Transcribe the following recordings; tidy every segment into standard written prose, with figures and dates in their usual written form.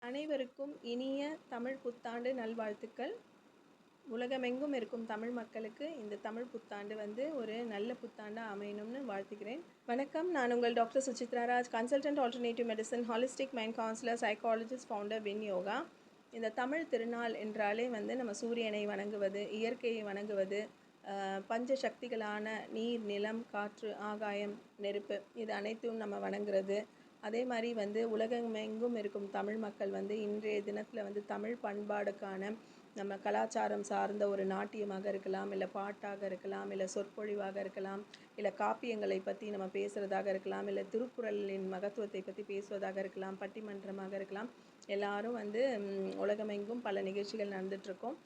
அனைவருக்கும் இனிய தமிழ் புத்தாண்டு நல்வாழ்த்துக்கள். உலகமெங்கும் இருக்கும் தமிழ் மக்களுக்கு இந்த தமிழ் புத்தாண்டு ஒரு நல்ல புத்தாண்டாக அமையணும்னு வாழ்த்துக்கிறேன். வணக்கம், நான் உங்கள் doctor Suchitra Raj, consultant alternative medicine, holistic mind councillor, psychologist, founder, win yoga. இந்த தமிழ் திருநாள் என்றாலே நம்ம சூரியனை வணங்குவது, இயற்கையை வணங்குவது, பஞ்ச சக்திகளான நீர், நிலம், காற்று, ஆகாயம், நெருப்பு, இது அனைத்தும் நம்ம வணங்குறது. அதே மாதிரி உலகமெங்கும் இருக்கும் தமிழ் மக்கள் இன்றைய தினத்தில் தமிழ் பண்பாடுக்கான நம்ம கலாச்சாரம் சார்ந்த ஒரு நாட்டியமாக இருக்கலாம், இல்லை பாட்டாக இருக்கலாம், இல்லை சொற்பொழிவாக இருக்கலாம், இல்லை காப்பியங்களை பற்றி நம்ம பேசுகிறதாக இருக்கலாம், இல்லை திருக்குறளின் மகத்துவத்தை பற்றி பேசுவதாக இருக்கலாம், பட்டிமன்றமாக இருக்கலாம். எல்லாரும் உலகமெங்கும் பல நிகழ்ச்சிகள் நடந்துகிட்ருக்கோம்.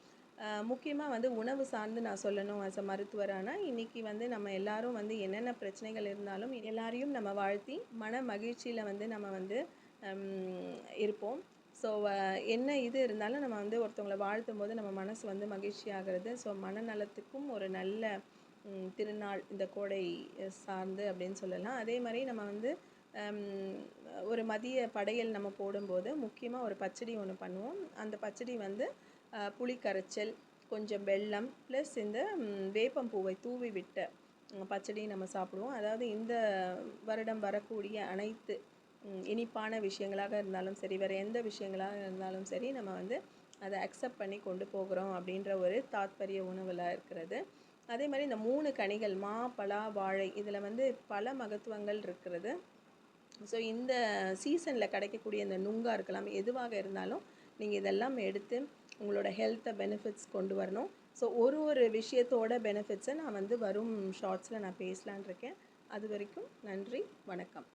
முக்கியமாக உணவு சார்ந்து நான் சொல்லணும் ஆஸ் அ மருத்துவரான இன்றைக்கி நம்ம எல்லாரும் என்னென்ன பிரச்சனைகள் இருந்தாலும் எல்லாரையும் நம்ம வாழ்த்தி மன மகிழ்ச்சியில் நம்ம இருப்போம். ஸோ என்ன இது இருந்தாலும் நம்ம ஒருத்தவங்களை வாழ்த்தும் போது நம்ம மனசு மகிழ்ச்சியாகிறது. ஸோ மனநலத்துக்கும் ஒரு நல்ல திருநாள் இந்த கோடை சார்ந்து அப்படின்னு சொல்லலாம். அதே மாதிரி நம்ம ஒரு மதிய படையல் நம்ம போடும்போது முக்கியமாக ஒரு பச்சடி ஒன்று பண்ணுவோம். அந்த பச்சடி புளி கரைச்சல், கொஞ்சம் வெல்லம், ப்ளஸ் இந்த வேப்பம்பூவை தூவி விட்ட பச்சடி நம்ம சாப்பிடுவோம். அதாவது இந்த வருடம் வரக்கூடிய அனைத்து இனிப்பான விஷயங்களாக இருந்தாலும் சரி, வேறு எந்த விஷயங்களாக இருந்தாலும் சரி, நம்ம அதை அக்செப்ட் பண்ணி கொண்டு போகிறோம் அப்படின்ற ஒரு தாத்பரிய உணவில் இருக்கிறது. அதே மாதிரி இந்த 3 கனிகள் மா, பலா, வாழை, இதில் பல மகத்துவங்கள் இருக்கிறது. ஸோ இந்த சீசனில் கிடைக்கக்கூடிய இந்த நுங்காக இருக்கலாம், எதுவாக இருந்தாலும் நீங்கள் இதெல்லாம் எடுத்து உங்களோட ஹெல்த்தை பெனிஃபிட்ஸ் கொண்டு வரணும். ஸோ ஒரு விஷயத்தோட பெனிஃபிட்ஸை நான் வரும் ஷார்ட்ஸில் நான் பேசலான் இருக்கேன். அது வரைக்கும் நன்றி, வணக்கம்.